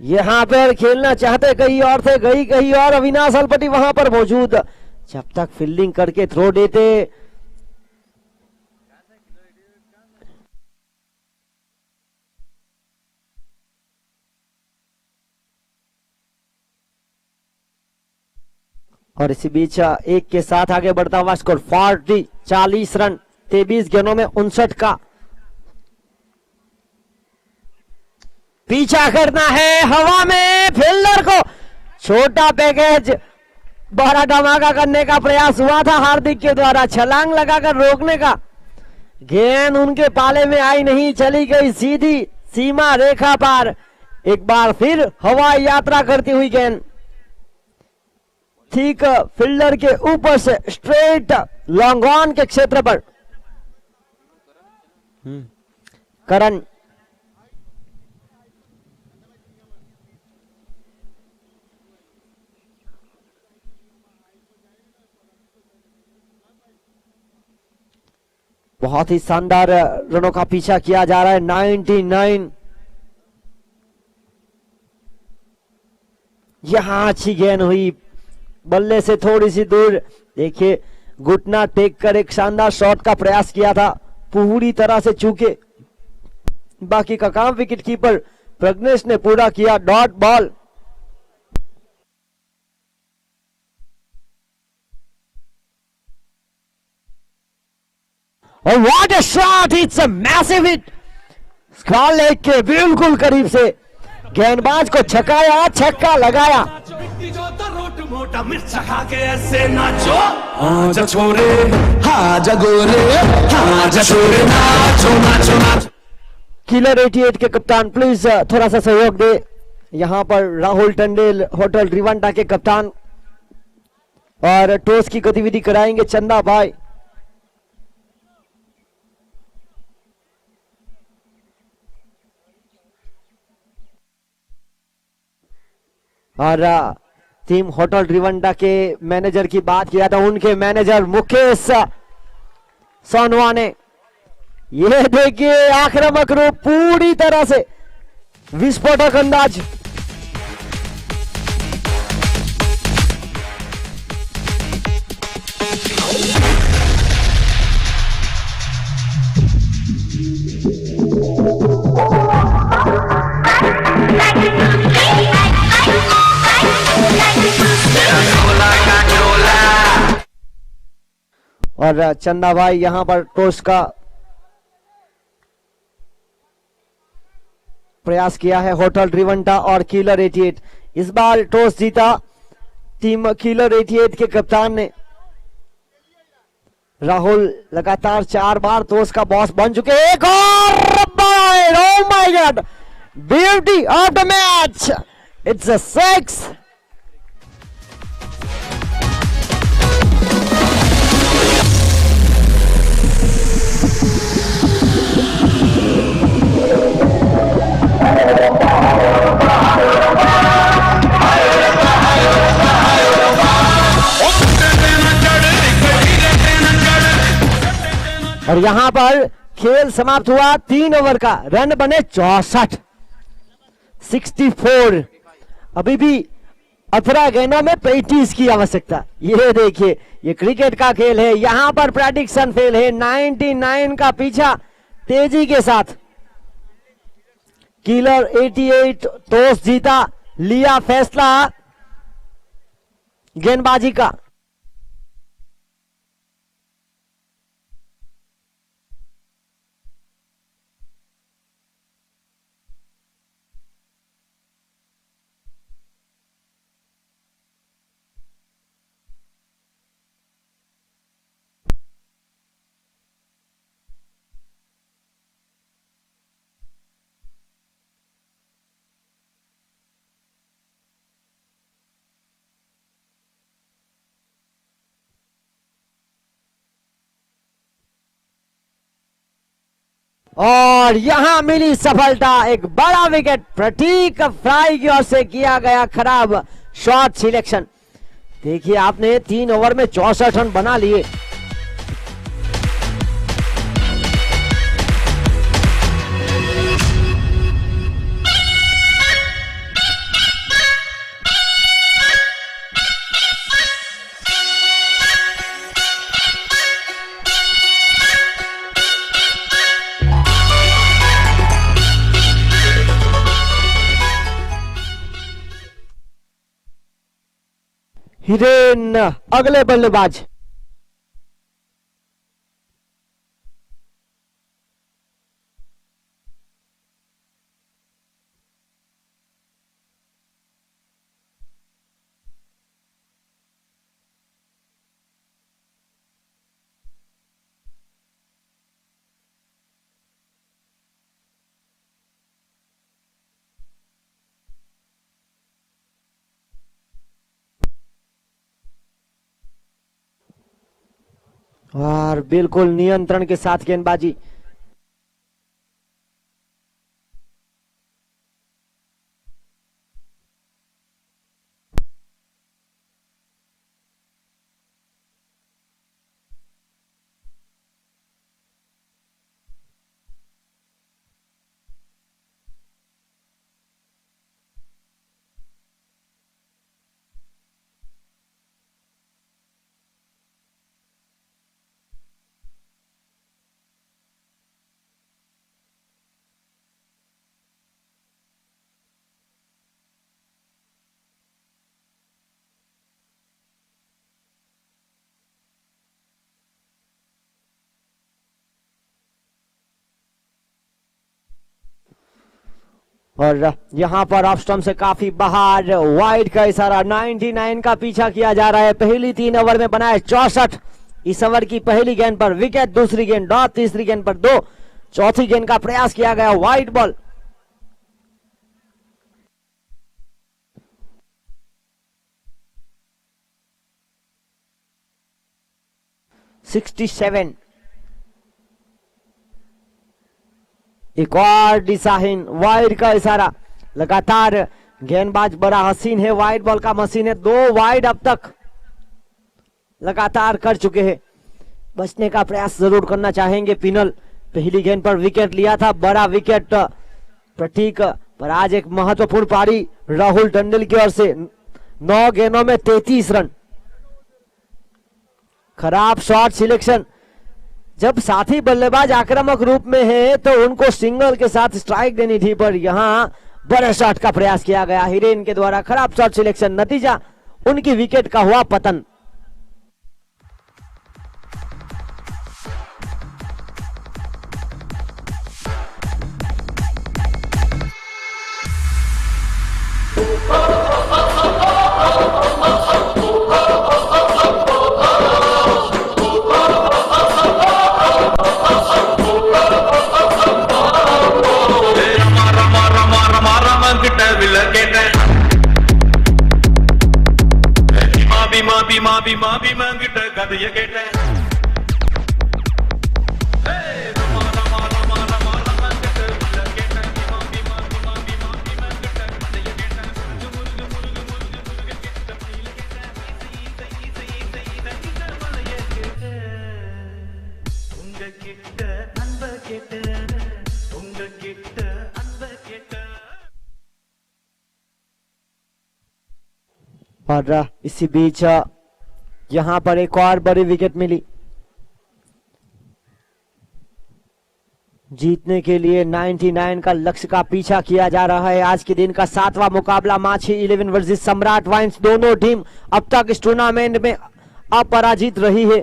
यहां पर खेलना चाहते कहीं और थे, गई कहीं और। अविनाश हलपति वहां पर मौजूद, जब तक फील्डिंग करके थ्रो देते। और इसी बीच एक के साथ आगे बढ़ता हुआ स्कोर 40 रन 23 गेंदों में 59 का पीछा करना है। हवा में फील्डर को छोटा पैकेज बड़ा धमाका करने का प्रयास हुआ था हार्दिक के द्वारा, छलांग लगाकर रोकने का। गेंद उनके पाले में आई नहीं, चली गई सीधी सीमा रेखा पार। एक बार फिर हवाई यात्रा करती हुई गेंद ठीक फील्डर के ऊपर से स्ट्रेट लॉन्ग ऑन के क्षेत्र पर। करण बहुत ही शानदार रनों का पीछा किया जा रहा है। 99 यहां अच्छी गेंद हुई, बल्ले से थोड़ी सी दूर। देखिए घुटना टेक कर एक शानदार शॉट का प्रयास किया था, पूरी तरह से चूके। बाकी का काम विकेट कीपर प्रज्ञेश ने पूरा किया। Dot ball. और what a shot, it's a massive hit. Square leg के बिल्कुल करीब से गेंदबाज को छकाया, छक्का लगाया। मोटा मिर्च खा के ऐसे नाचो, आजा छोरे आजा गोरे आजा छोरे, नाचो नाचो नाचो। किलर 88 के कप्तान प्लीज थोड़ा सा सहयोग दे। यहां पर राहुल टंडेल होटल रिवांडा के कप्तान, और टॉस की गतिविधि कराएंगे चंदा भाई। और टीम होटल रिवंडा के मैनेजर की बात किया था, उनके मैनेजर मुकेश सोनवा ने, ये देखिए आक्रामक रूप, पूरी तरह से विस्फोटक अंदाज। और चंदा भाई यहां पर टॉस का प्रयास किया है होटल रिवंडा और किलर 88। इस बार टॉस जीता टीम किलर 88 के कप्तान ने। राहुल लगातार 4 बार टॉस का बॉस बन चुके। एक और बार, oh my god, beauty of the match, it's a 6। और यहां पर खेल समाप्त हुआ, 3 ओवर का, रन बने 64, 64। अभी भी 18 गेंदों में 35 की आवश्यकता। ये देखिए, ये क्रिकेट का खेल है, यहां पर प्रेडिक्शन फेल है। 99 का पीछा तेजी के साथ किलर 88 टॉस जीता, लिया फैसला गेंदबाजी का। और यहां मिली सफलता, एक बड़ा विकेट प्रतीक फ्राई की ओर से किया गया खराब शॉट सिलेक्शन। देखिए आपने 3 ओवर में 64 रन बना लिए। हिरेन अगले बल्लेबाज। और बिल्कुल नियंत्रण के साथ गेंदबाजी। और यहां पर ऑफ स्टंप से काफी बाहर, वाइड का इशारा। 99 का पीछा किया जा रहा है। पहली 3 ओवर में बनाए 64। इस ओवर की पहली गेंद पर विकेट, दूसरी गेंद डॉट, तीसरी गेंद पर 2, चौथी गेंद का प्रयास किया गया वाइड बॉल। $67। एक और दिशाहीन, वाइड का इशारा। लगातार गेंदबाज बड़ा हसीन है, वाइड बॉल का मशीन है। 2 वाइड अब तक लगातार कर चुके हैं। बचने का प्रयास जरूर करना चाहेंगे पिनल। पहली गेंद पर विकेट लिया था, बड़ा विकेट प्रतीक, पर आज एक महत्वपूर्ण पारी राहुल टंडन की ओर से। 9 गेंदों में 33 रन। खराब शॉट सिलेक्शन। जब साथी बल्लेबाज आक्रामक रूप में है तो उनको सिंगल के साथ स्ट्राइक देनी थी, पर यहां बड़े शॉट का प्रयास किया गया हिरेन के द्वारा। खराब शॉट सिलेक्शन, नतीजा उनकी विकेट का हुआ पतन। മാബി മാങ്കിട്ട് കഥയ കേട്ടെ और इसी बीच यहां पर एक और बड़ी विकेट मिली। जीतने के लिए 99 का लक्ष्य का पीछा किया जा रहा है। आज के दिन का 7वां मुकाबला माछी 11 वर्सेस सम्राट वाइन्स। दोनों टीम अब तक इस टूर्नामेंट में अपराजित रही है।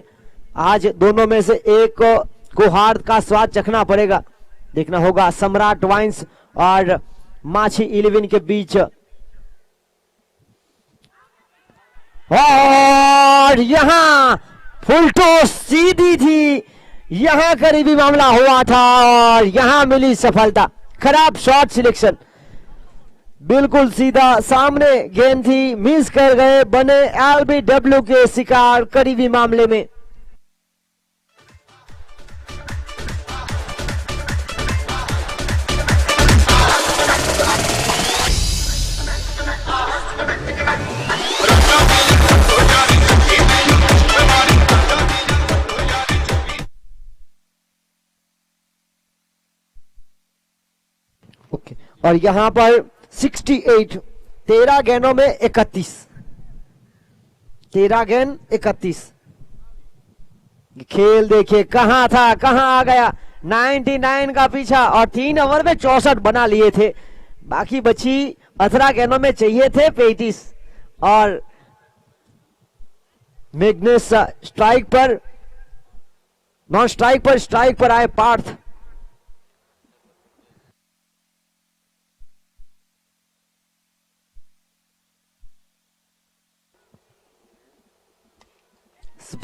आज दोनों में से एक को हार का स्वाद चखना पड़ेगा। देखना होगा सम्राट वाइन्स और माछी 11 के बीच। और यहां फुल टॉस सीधी थी, यहां करीबी मामला हुआ था और यहां मिली सफलता। खराब शॉट सिलेक्शन, बिल्कुल सीधा सामने गेंद थी, मिस कर गए, बने LBW के शिकार करीबी मामले में। ओके, और यहां पर 68, 13 गेंदों में 31, 13 गेंद 31। खेल देखिए कहां था कहां आ गया, 99 का पीछा और 3 ओवर में 64 बना लिए थे, बाकी बची 18 गेंदों में चाहिए थे 35। और मैग्नेस स्ट्राइक पर, नॉन स्ट्राइक पर आए पार्थ।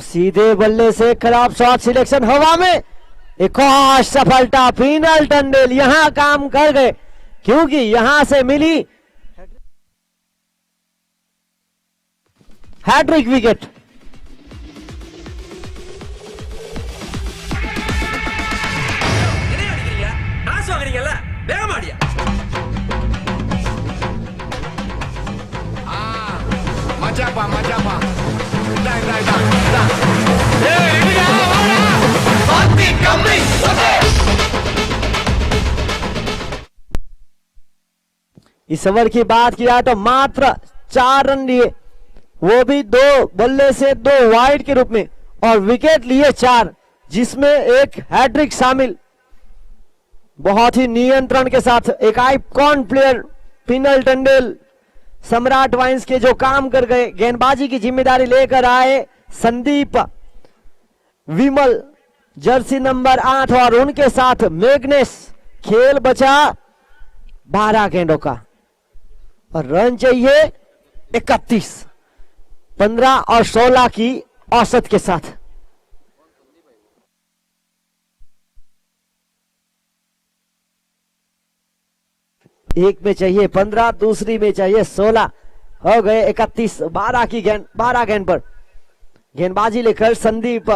सीधे बल्ले से खराब शॉट सिलेक्शन, हवा में एक और सफलता। फिनल टंडेल यहां काम कर गए क्योंकि यहां से मिली हैट्रिक विकेट। மஜாப்பா மஜாப்பா இந்தா இந்தா இந்தா इस ओवर की बात किया तो मात्र 4 रन लिए, वो भी 2 बल्ले से 2 वाइड के रूप में, और विकेट लिए 4 जिसमें एक हैट्रिक शामिल। बहुत ही नियंत्रण के साथ एक आइकॉन प्लेयर फिनल टंडेल सम्राट वाइन्स के जो काम कर गए, गेंदबाजी की जिम्मेदारी लेकर आए संदीप विमल जर्सी नंबर 8 और उनके साथ मैग्नेस। खेल बचा 12 गेंदों का और रन चाहिए 31, 15 और 16 की औसत के साथ। एक में चाहिए 15, दूसरी में चाहिए 16, हो गए 31। 12 गेंद पर गेंदबाजी लेकर संदीप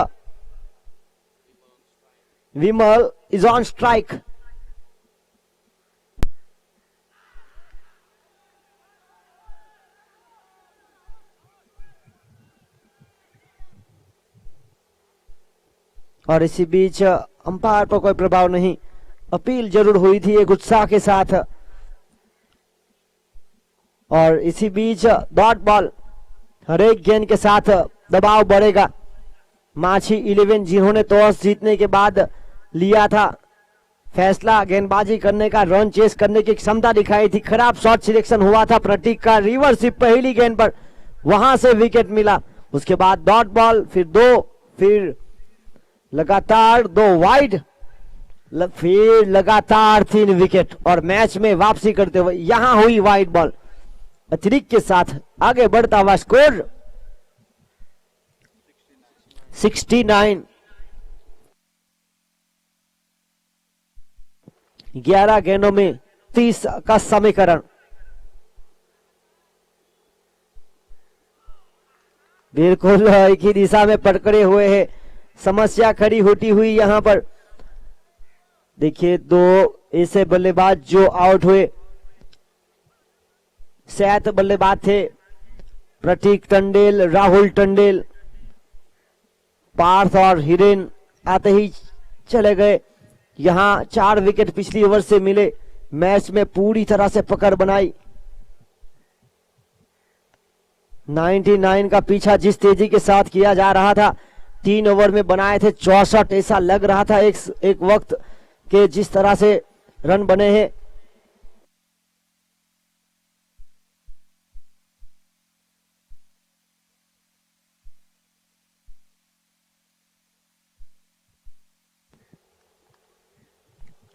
विमल इज ऑन स्ट्राइक। और इसी बीच अंपायर पर कोई प्रभाव नहीं, अपील जरूर हुई थी एक उत्साह के साथ। और इसी बीच डॉट बॉल, हर एक गेंद के साथ दबाव बढ़ेगा। माछी 11 जिन्होंने टॉस जीतने के बाद लिया था फैसला गेंदबाजी करने का, रन चेस करने की क्षमता दिखाई थी। खराब शॉट सिलेक्शन हुआ था प्रतीक का, रिवर्सिप पहली गेंद पर, वहां से विकेट मिला। उसके बाद डॉट बॉल, फिर 2, फिर लगातार 2 वाइड, फिर लगातार 3 विकेट और मैच में वापसी करते हुए यहां हुई वाइड बॉल। अतिरिक्त के साथ आगे बढ़ता हुआ स्कोर 69। 11 गेंदों में 30 का समीकरण। बिल्कुल एक ही दिशा में पटकरे हुए हैं, समस्या खड़ी होती हुई यहां पर। देखिए 2 ऐसे बल्लेबाज जो आउट हुए, 7 बल्लेबाज थे, प्रतीक टंडेल, राहुल टंडेल, पार्थ और हिरेन आते ही चले गए। यहां 4 विकेट पिछली ओवर से मिले, मैच में पूरी तरह से पकड़ बनाई। 99 का पीछा जिस तेजी के साथ किया जा रहा था, 3 ओवर में बनाए थे 64, ऐसा लग रहा था एक वक्त के जिस तरह से रन बने हैं।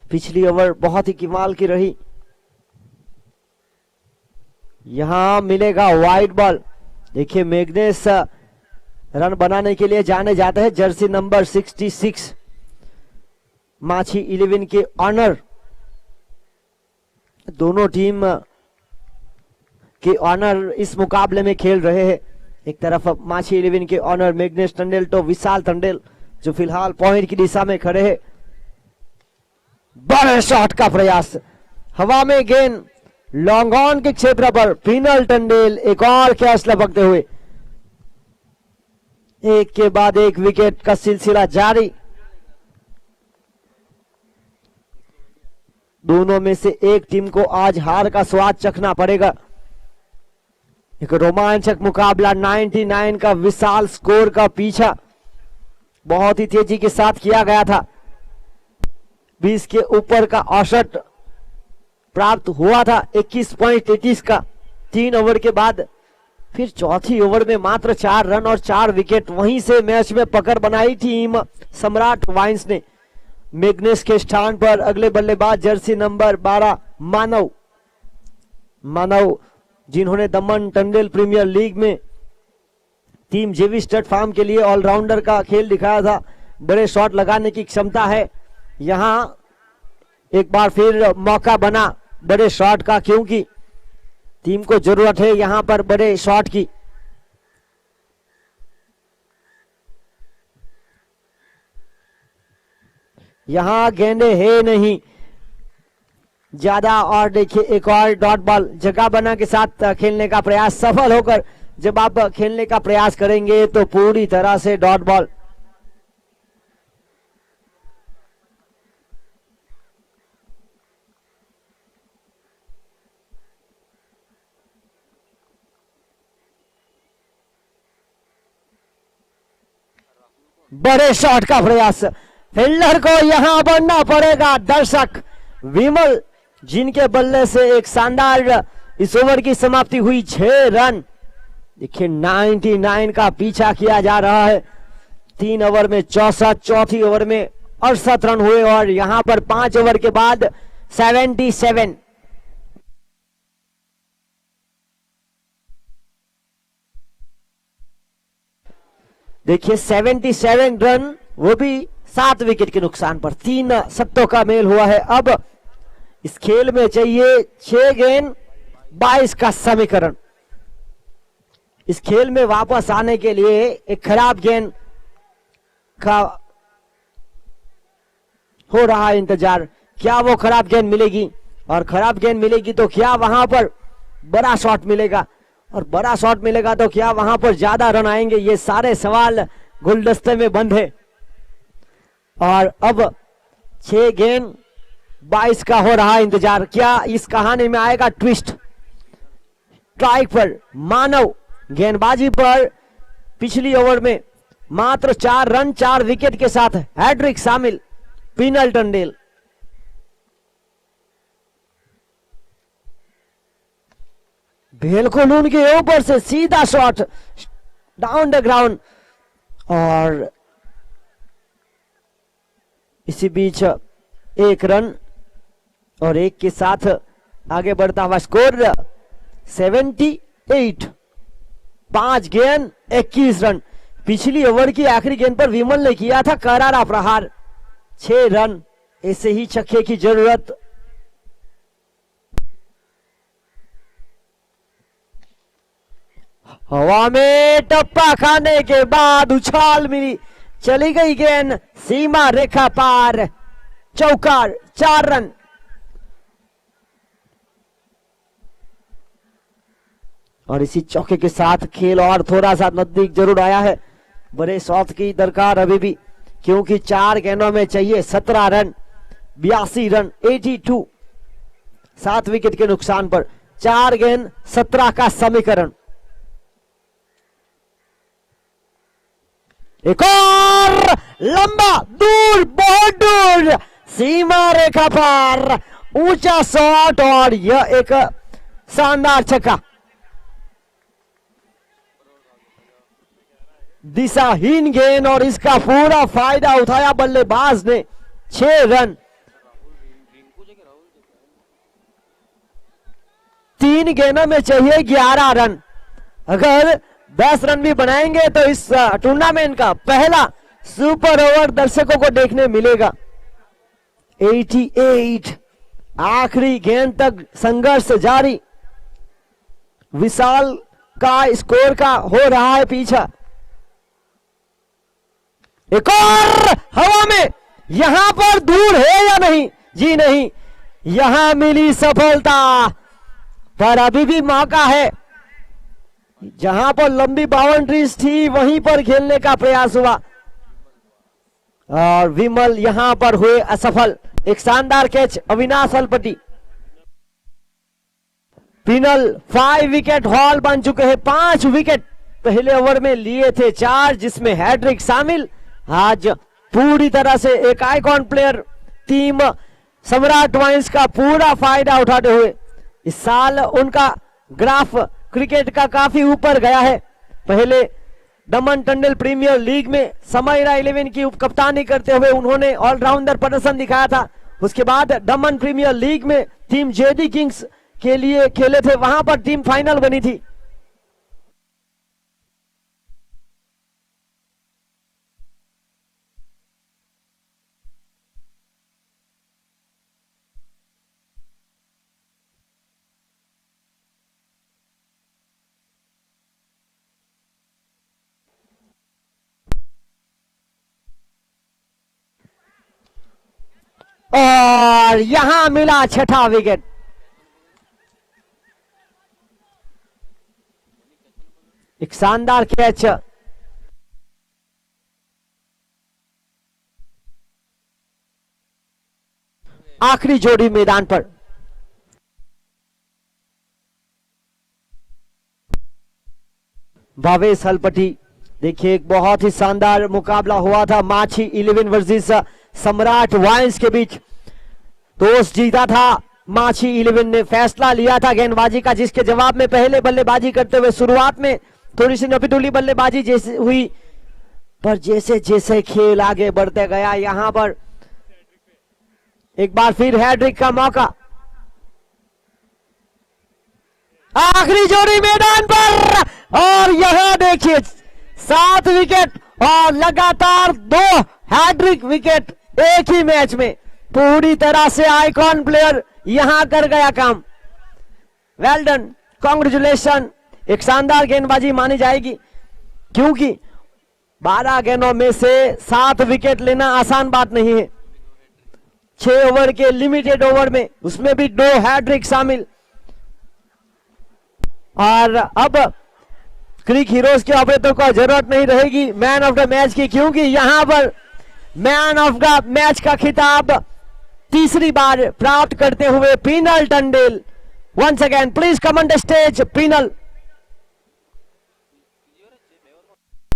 पिछली ओवर बहुत ही कमाल की रही। यहां मिलेगा वाइड बॉल। देखिए मैग्नेस रन बनाने के लिए जाने जाते हैं, जर्सी नंबर 66 माछी 11 के ऑनर। दोनों टीम के ऑनर इस मुकाबले में खेल रहे हैं। एक तरफ माछी 11 के ऑनर मैग्नेस टंडेल तो विशाल टंडेल जो फिलहाल पॉइंट की दिशा में खड़े हैं। बड़े शॉट का प्रयास, हवा में गेंद लॉन्ग ऑन के क्षेत्र पर, फिनल टंडेल एक और कैच लपकते हुए। एक के बाद एक विकेट का सिलसिला जारी। दोनों में से एक टीम को आज हार का स्वाद चखना पड़ेगा। एक रोमांचक मुकाबला, 99 का विशाल स्कोर का पीछा बहुत ही तेजी के साथ किया गया था। 20 के ऊपर का औसत प्राप्त हुआ था, 21.33 का 3 ओवर के बाद। फिर चौथी ओवर में मात्र 4 रन और 4 विकेट। वहीं से मैच में पकड़ बनाई टीम सम्राट वाइन्स ने। मैग्नेस के स्थान पर अगले बल्लेबाज जर्सी नंबर 12 मानव, जिन्होंने दमन टंडेल प्रीमियर लीग में टीम जेवी स्टड फार्म के लिए ऑलराउंडर का खेल दिखाया था। बड़े शॉट लगाने की क्षमता है। यहां एक बार फिर मौका बना बड़े शॉट का, क्योंकि टीम को जरूरत है यहां पर बड़े शॉट की। यहां गेंदे है नहीं ज्यादा, और देखिए एक और डॉट बॉल। जगह बना के साथ खेलने का प्रयास सफल होकर जब आप खेलने का प्रयास करेंगे तो पूरी तरह से डॉट बॉल। बड़े शॉट का प्रयास, फील्डर को यहां बढ़ना पड़ेगा। दर्शक विमल, जिनके बल्ले से एक शानदार इस ओवर की समाप्ति हुई। 6 रन। देखिए 99 का पीछा किया जा रहा है। 3 ओवर में 64, चौथी ओवर में 68 रन हुए और यहां पर 5 ओवर के बाद 77। देखिए 77 रन, वो भी 7 विकेट के नुकसान पर। 3 शतकों का मेल हुआ है। अब इस खेल में चाहिए 6 गेंद 22 का समीकरण। इस खेल में वापस आने के लिए एक खराब गेंद का हो रहा है इंतजार। क्या वो खराब गेंद मिलेगी? और खराब गेंद मिलेगी तो क्या वहां पर बड़ा शॉट मिलेगा? और बड़ा शॉट मिलेगा तो क्या वहां पर ज्यादा रन आएंगे? ये सारे सवाल गुलदस्ते में बंद है। और अब 6 गेंद 22 का हो रहा है इंतजार। क्या इस कहानी में आएगा ट्विस्ट? स्ट्राइक पर मानव, गेंदबाजी पर पिछली ओवर में मात्र 4 रन 4 विकेट के साथ हैट्रिक शामिल पिनल टंडेल। बिल्कुल उनके ऊपर से सीधा शॉट डाउन द ग्राउंड, और इसी बीच 1 रन और 1 के साथ आगे बढ़ता हुआ स्कोर 78। 5 गेंद 21 रन। पिछली ओवर की आखिरी गेंद पर विमल ने किया था करारा प्रहार। 6 रन, ऐसे ही छक्के की जरूरत। हवा में टप्पा खाने के बाद उछाल मिली, चली गई गेंद सीमा रेखा पार। चौकार, 4 रन। और इसी चौके के साथ खेल और थोड़ा सा नजदीक जरूर आया है। बड़े शॉट की दरकार अभी भी, क्योंकि 4 गेंदों में चाहिए 17 रन, 82 रन, 82। 7 विकेट के नुकसान पर 4 गेंद 17 का समीकरण। एक और लंबा, दूर, बहुत दूर, सीमा रेखा पार, ऊंचा शॉट, और यह एक शानदार छक्का। दिशाहीन गेंद और इसका पूरा फायदा उठाया बल्लेबाज ने। 6 रन। 3 गेंदों में चाहिए 11 रन। अगर 10 रन भी बनाएंगे तो इस टूर्नामेंट का पहला सुपर ओवर दर्शकों को देखने मिलेगा। 88। आखिरी गेंद तक संघर्ष जारी। विशाल का स्कोर का हो रहा है पीछा। एक और हवा में, यहां पर दूर है या नहीं? जी नहीं, यहां मिली सफलता, पर अभी भी मौका है। जहां पर लंबी बाउंड्रीज थी वहीं पर खेलने का प्रयास हुआ और विमल यहां पर हुए असफल। एक शानदार catch Avinash Halpati. Penal 5 wicket haul बन चुके हैं। 5 विकेट पहले ओवर में लिए थे 4, जिसमें हैट्रिक शामिल। आज पूरी तरह से एक आइकॉन प्लेयर टीम सम्राट वाइन्स का पूरा फायदा उठाते हुए इस साल उनका ग्राफ क्रिकेट का काफी ऊपर गया है। पहले दमन टंडल प्रीमियर लीग में समयरा 11 की उपकप्तानी करते हुए उन्होंने ऑलराउंडर प्रदर्शन दिखाया था। उसके बाद दमन प्रीमियर लीग में टीम जेडी किंग्स के लिए खेले थे, वहां पर टीम फाइनल बनी थी। और यहां मिला छठा विकेट। एक शानदार कैच। आखिरी जोड़ी मैदान पर। भावेश हलपति। देखिए एक बहुत ही शानदार मुकाबला हुआ था माछी 11 वर्सेस सम्राट वाइन्स के बीच। टॉस जीता था माछी 11 ने, फैसला लिया था गेंदबाजी का, जिसके जवाब में पहले बल्लेबाजी करते हुए शुरुआत में थोड़ी सी नपीतुली बल्लेबाजी जैसे हुई, पर जैसे जैसे खेल आगे बढ़ते गया यहां पर एक बार फिर हैट्रिक का मौका। आखिरी जोड़ी मैदान पर और यहां देखिए 7 विकेट और लगातार 2 हैट्रिक विकेट एक ही मैच में। पूरी तरह से आइकॉन प्लेयर यहां कर गया काम। Well done, congratulation. एक शानदार गेंदबाजी मानी जाएगी, क्योंकि 12 गेंदों में से 7 विकेट लेना आसान बात नहीं है। 6 ओवर के लिमिटेड ओवर में, उसमें भी 2 हैट्रिक शामिल। और अब क्रिक हीरोज के ऑपरेटर को जरूरत नहीं रहेगी मैन ऑफ द मैच की, क्योंकि यहां पर मैन ऑफ द मैच का खिताब तीसरी बार प्राप्त करते हुए Pinal Tandel. Once again please come on the stage penal.